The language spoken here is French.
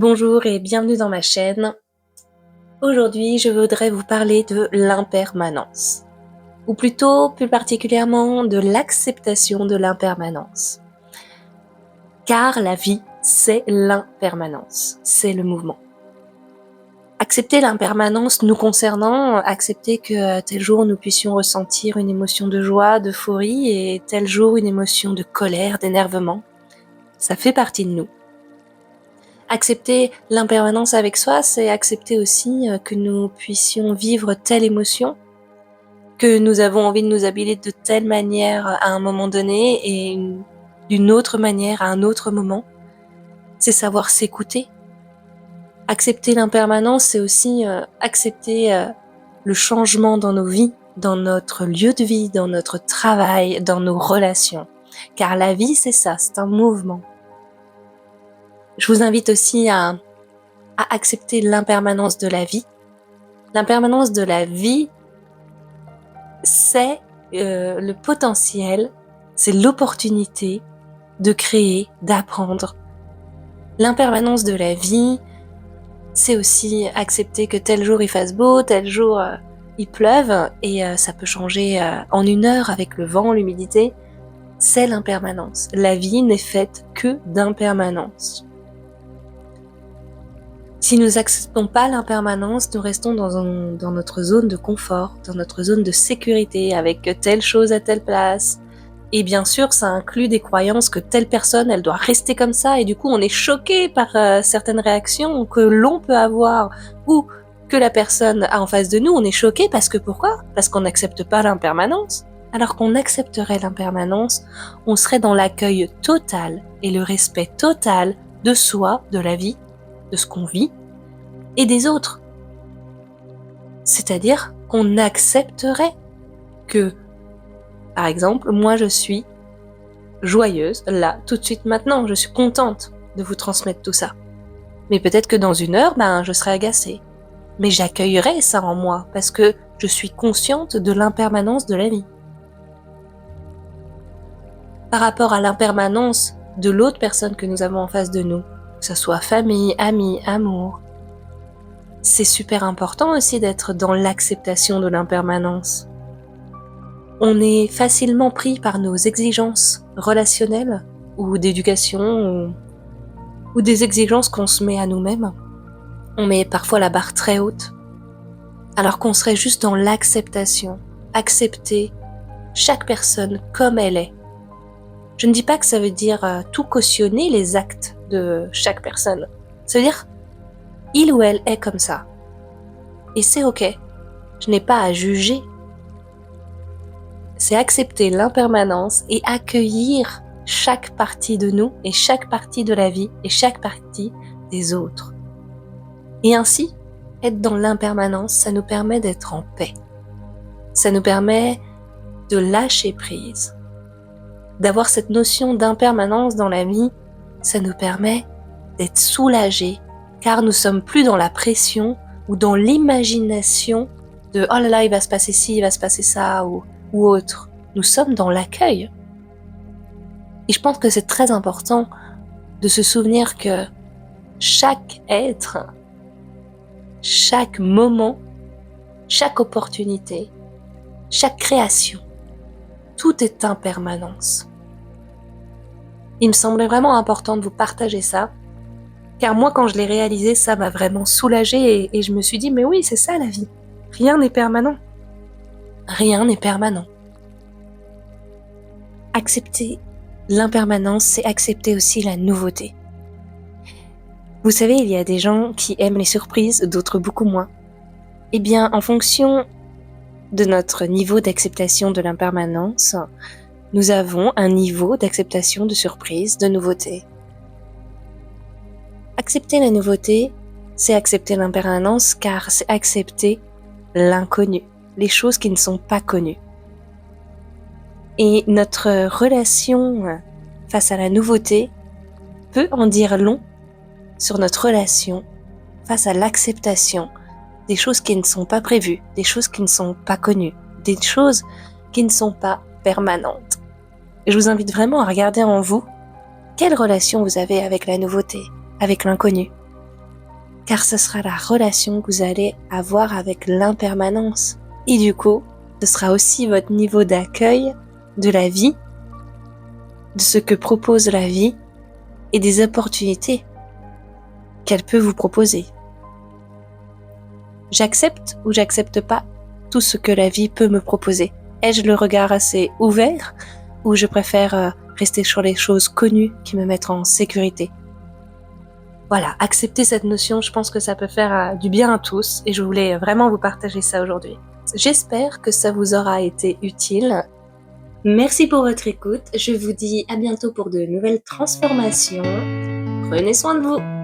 Bonjour et bienvenue dans ma chaîne. Aujourd'hui, je voudrais vous parler de l'impermanence, ou plutôt plus particulièrement de l'acceptation de l'impermanence. Car la vie, c'est l'impermanence, c'est le mouvement. Accepter l'impermanence nous concernant, accepter que tel jour nous puissions ressentir une émotion de joie, d'euphorie et tel jour une émotion de colère, d'énervement, ça fait partie de nous. Accepter l'impermanence avec soi, c'est accepter aussi que nous puissions vivre telle émotion, que nous avons envie de nous habiller de telle manière à un moment donné et d'une autre manière à un autre moment. C'est savoir s'écouter. Accepter l'impermanence, c'est aussi accepter le changement dans nos vies, dans notre lieu de vie, dans notre travail, dans nos relations. Car la vie, c'est ça, c'est un mouvement. Je vous invite aussi à accepter l'impermanence de la vie. L'impermanence de la vie, c'est le potentiel, c'est l'opportunité de créer, d'apprendre. L'impermanence de la vie, c'est aussi accepter que tel jour il fasse beau, tel jour il pleuve, et ça peut changer en une heure avec le vent, l'humidité. C'est l'impermanence. La vie n'est faite que d'impermanence. Si nous n'acceptons pas l'impermanence, nous restons dans notre zone de confort, dans notre zone de sécurité, avec telle chose à telle place. Et bien sûr, ça inclut des croyances que telle personne, elle doit rester comme ça, et du coup, on est choqué par certaines réactions que l'on peut avoir, ou que la personne a en face de nous, on est choqué parce que pourquoi ? Parce qu'on n'accepte pas l'impermanence. Alors qu'on accepterait l'impermanence, on serait dans l'accueil total et le respect total de soi, de la vie, de ce qu'on vit, et des autres. C'est-à-dire qu'on accepterait que, par exemple, moi je suis joyeuse, là, tout de suite maintenant, je suis contente de vous transmettre tout ça. Mais peut-être que dans une heure, je serai agacée. Mais j'accueillerai ça en moi, parce que je suis consciente de l'impermanence de la vie. Par rapport à l'impermanence de l'autre personne que nous avons en face de nous, que ce soit famille, amis, amour, c'est super important aussi d'être dans l'acceptation de l'impermanence. On est facilement pris par nos exigences relationnelles ou d'éducation ou des exigences qu'on se met à nous-mêmes. On met parfois la barre très haute, alors qu'on serait juste dans l'acceptation, accepter chaque personne comme elle est. Je ne dis pas que ça veut dire tout cautionner les actes de chaque personne. Ça veut dire il ou elle est comme ça. Et c'est ok. Je n'ai pas à juger. C'est accepter l'impermanence et accueillir chaque partie de nous et chaque partie de la vie et chaque partie des autres. Et ainsi, être dans l'impermanence, ça nous permet d'être en paix. Ça nous permet de lâcher prise. D'avoir cette notion d'impermanence dans la vie, ça nous permet d'être soulagés, car nous sommes plus dans la pression ou dans l'imagination de « oh là là, il va se passer ci, il va se passer ça » ou autre. Nous sommes dans l'accueil. Et je pense que c'est très important de se souvenir que chaque être, chaque moment, chaque opportunité, chaque création, tout est impermanence. Il me semblait vraiment important de vous partager ça, car moi, quand je l'ai réalisé, ça m'a vraiment soulagée et je me suis dit, mais oui, c'est ça la vie. Rien n'est permanent. Rien n'est permanent. Accepter l'impermanence, c'est accepter aussi la nouveauté. Vous savez, il y a des gens qui aiment les surprises, d'autres beaucoup moins. Eh bien, en fonction de notre niveau d'acceptation de l'impermanence, nous avons un niveau d'acceptation de surprise, de nouveauté. Accepter la nouveauté, c'est accepter l'impermanence, car c'est accepter l'inconnu, les choses qui ne sont pas connues. Et notre relation face à la nouveauté peut en dire long sur notre relation face à l'acceptation des choses qui ne sont pas prévues, des choses qui ne sont pas connues, des choses qui ne sont pas permanentes. Et je vous invite vraiment à regarder en vous quelle relation vous avez avec la nouveauté, avec l'inconnu. car ce sera la relation que vous allez avoir avec l'impermanence. Et du coup, ce sera aussi votre niveau d'accueil de la vie, de ce que propose la vie et des opportunités qu'elle peut vous proposer. J'accepte ou j'accepte pas tout ce que la vie peut me proposer. Ai-je le regard assez ouvert ou je préfère rester sur les choses connues qui me mettent en sécurité? Voilà, accepter cette notion, je pense que ça peut faire du bien à tous et je voulais vraiment vous partager ça aujourd'hui. J'espère que ça vous aura été utile. Merci pour votre écoute. Je vous dis à bientôt pour de nouvelles transformations. Prenez soin de vous.